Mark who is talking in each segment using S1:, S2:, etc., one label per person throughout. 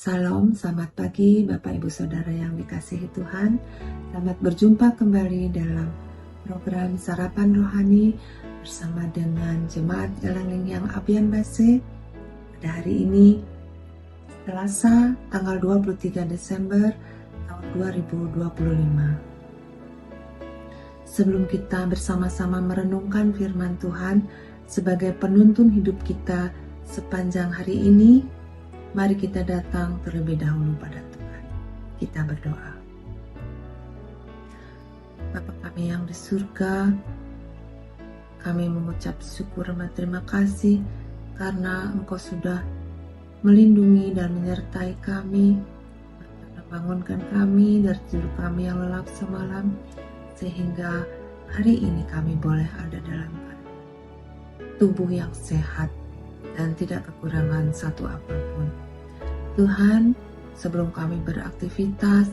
S1: Salam, selamat pagi Bapak Ibu Saudara yang dikasihi Tuhan. Selamat berjumpa kembali dalam program Sarapan Rohani bersama dengan Jemaat Elang yang Abian Base. Pada hari ini, Selasa tanggal 23 Desember tahun 2025. Sebelum kita bersama-sama merenungkan firman Tuhan sebagai penuntun hidup kita sepanjang hari ini, mari kita datang terlebih dahulu pada Tuhan. Kita berdoa. Bapa kami yang di surga, kami mengucap syukur dan terima kasih karena Engkau sudah melindungi dan menyertai kami, membangunkan kami dari tidur kami yang lelap semalam, sehingga hari ini kami boleh ada dalam tubuh yang sehat dan tidak kekurangan satu apapun. Tuhan, sebelum kami beraktivitas,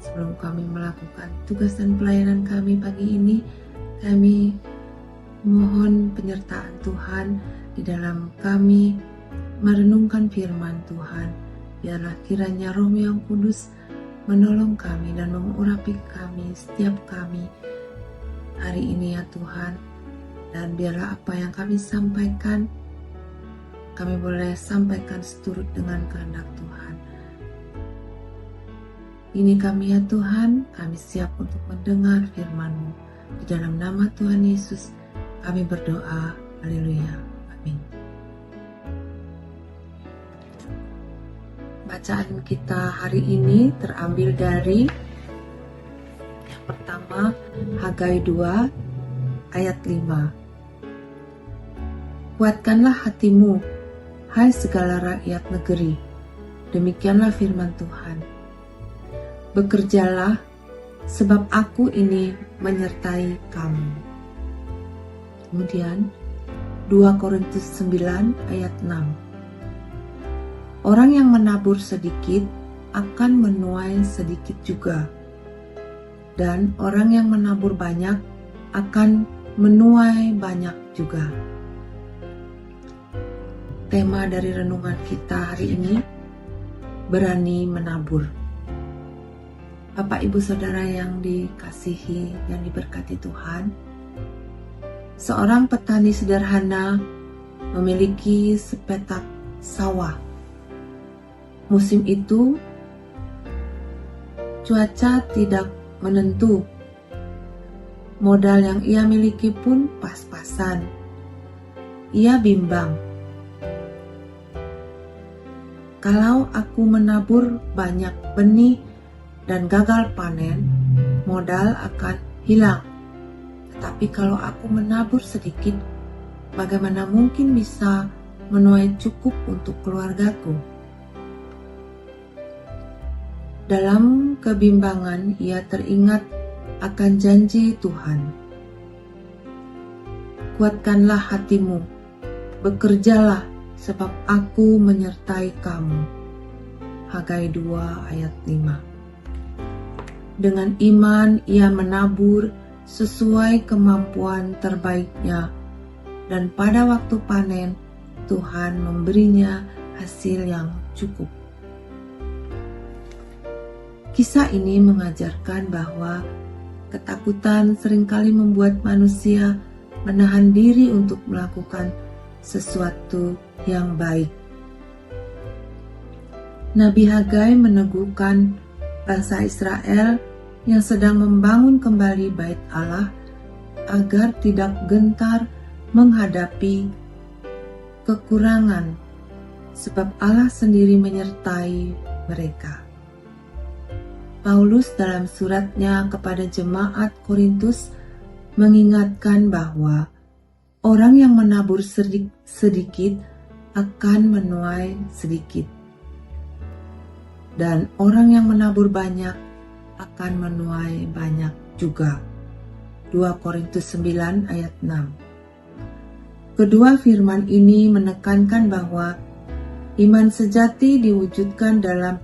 S1: sebelum kami melakukan tugas dan pelayanan kami pagi ini, kami mohon penyertaan Tuhan di dalam kami merenungkan firman Tuhan. Biarlah kiranya Roh yang Kudus menolong kami dan mengurapi kami, setiap kami hari ini ya Tuhan. Dan biarlah apa yang kami sampaikan, kami boleh sampaikan seturut dengan kehendak Tuhan. Ini kami ya Tuhan, kami siap untuk mendengar firman-Mu. Di dalam nama Tuhan Yesus, kami berdoa. Haleluya. Amin. Bacaan kita hari ini terambil dari yang pertama, Hagai 2 ayat 5. Kuatkanlah hatimu, hai segala rakyat negeri, demikianlah firman Tuhan. Bekerjalah, sebab aku ini menyertai kamu. Kemudian 2 Korintus 9 ayat 6. Orang yang menabur sedikit akan menuai sedikit juga, dan orang yang menabur banyak akan menuai banyak juga. Tema dari renungan kita hari ini, berani menabur. Bapak Ibu Saudara yang dikasihi, yang diberkati Tuhan, seorang petani sederhana memiliki sepetak sawah. Musim itu, cuaca tidak menentu. Modal yang ia miliki pun pas-pasan. Ia bimbang. Kalau aku menabur banyak benih dan gagal panen, modal akan hilang. Tetapi kalau aku menabur sedikit, bagaimana mungkin bisa menuai cukup untuk keluargaku? Dalam kebimbangan, ia teringat akan janji Tuhan. Kuatkanlah hatimu, bekerjalah, sebab aku menyertai kamu. Hagai 2 ayat 5. Dengan iman ia menabur sesuai kemampuan terbaiknya, dan pada waktu panen Tuhan memberinya hasil yang cukup. Kisah ini mengajarkan bahwa ketakutan seringkali membuat manusia menahan diri untuk melakukan sesuatu yang baik. Nabi Hagai meneguhkan bangsa Israel yang sedang membangun kembali bait Allah agar tidak gentar menghadapi kekurangan, sebab Allah sendiri menyertai mereka. Paulus dalam suratnya kepada jemaat Korintus mengingatkan bahwa orang yang menabur sedikit akan menuai sedikit, dan orang yang menabur banyak akan menuai banyak juga. 2 Korintus 9 ayat 6. Kedua firman ini menekankan bahwa iman sejati diwujudkan dalam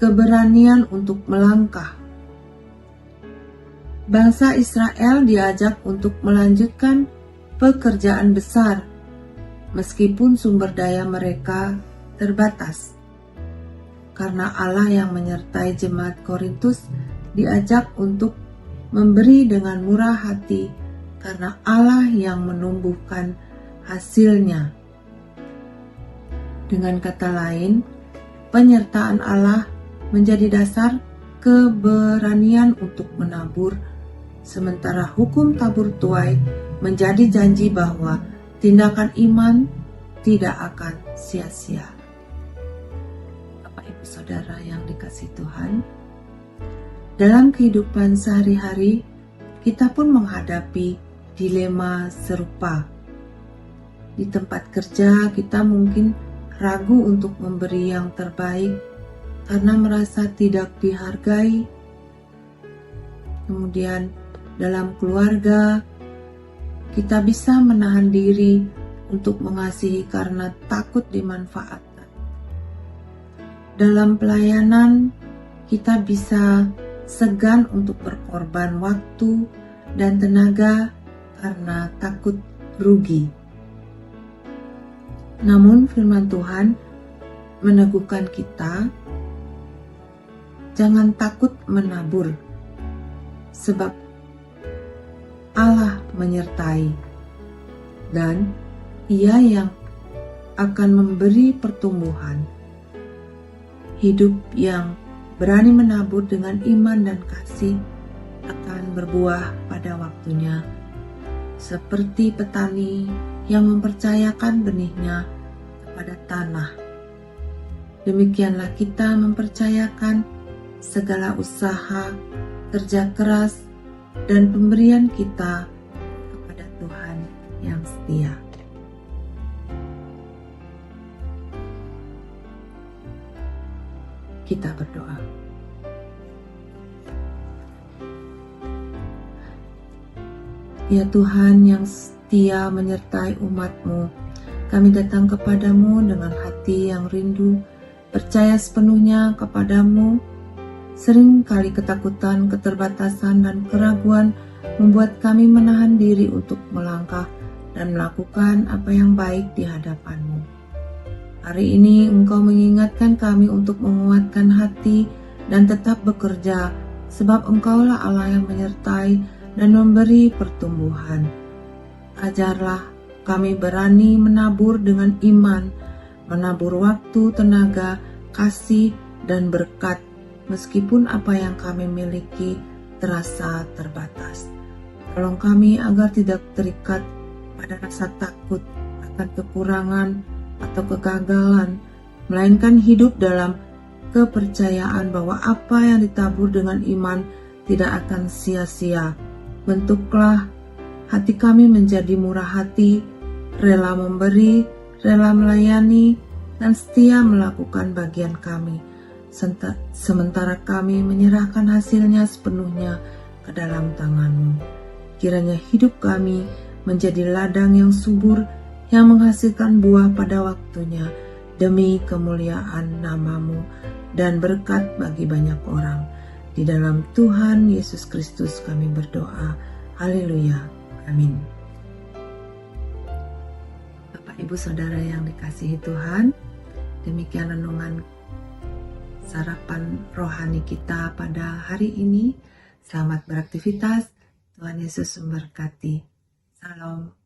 S1: keberanian untuk melangkah. Bangsa Israel diajak untuk melanjutkan pekerjaan besar, meskipun sumber daya mereka terbatas. karena Allah yang menyertai jemaat Korintus diajak untuk memberi dengan murah hati karena Allah yang menumbuhkan hasilnya. Dengan kata lain, penyertaan Allah menjadi dasar keberanian untuk menabur, sementara hukum tabur tuai menjadi janji bahwa tindakan iman tidak akan sia-sia. Bapak Ibu Saudara yang dikasihi Tuhan, dalam kehidupan sehari-hari kita pun menghadapi dilema serupa. Di tempat kerja kita mungkin ragu untuk memberi yang terbaik karena merasa tidak dihargai. Kemudian dalam keluarga kita bisa menahan diri untuk mengasihi karena takut dimanfaatkan. Dalam pelayanan kita bisa segan untuk berkorban waktu dan tenaga karena takut rugi. Namun firman Tuhan meneguhkan kita, jangan takut menabur, sebab Allah menyertai, dan Ia yang akan memberi pertumbuhan. Hidup yang berani menabur dengan iman dan kasih akan berbuah pada waktunya, seperti petani yang mempercayakan benihnya kepada tanah. Demikianlah kita mempercayakan segala usaha, kerja keras, dan pemberian kita kepada Tuhan yang setia. Kita berdoa. Ya Tuhan yang setia menyertai umat-Mu, kami datang kepadamu dengan hati yang rindu, percaya sepenuhnya kepadamu. Seringkali ketakutan, keterbatasan, dan keraguan membuat kami menahan diri untuk melangkah dan melakukan apa yang baik di hadapan-Mu. Hari ini Engkau mengingatkan kami untuk menguatkan hati dan tetap bekerja, sebab Engkaulah Allah yang menyertai dan memberi pertumbuhan. Ajarlah kami berani menabur dengan iman, menabur waktu, tenaga, kasih, dan berkat, meskipun apa yang kami miliki terasa terbatas. Tolong kami agar tidak terikat pada rasa takut akan kekurangan atau kegagalan, melainkan hidup dalam kepercayaan bahwa apa yang ditabur dengan iman tidak akan sia-sia. Bentuklah hati kami menjadi murah hati, rela memberi, rela melayani, dan setia melakukan bagian kami, sementara kami menyerahkan hasilnya sepenuhnya ke dalam tangan-Mu. Kiranya hidup kami menjadi ladang yang subur, yang menghasilkan buah pada waktunya, demi kemuliaan nama-Mu dan berkat bagi banyak orang. Di dalam Tuhan Yesus Kristus kami berdoa. Haleluya. Amin. Bapak Ibu Saudara yang dikasihi Tuhan, demikian renungan sarapan rohani kita pada hari ini. Selamat beraktivitas. Tuhan Yesus memberkati. Salam.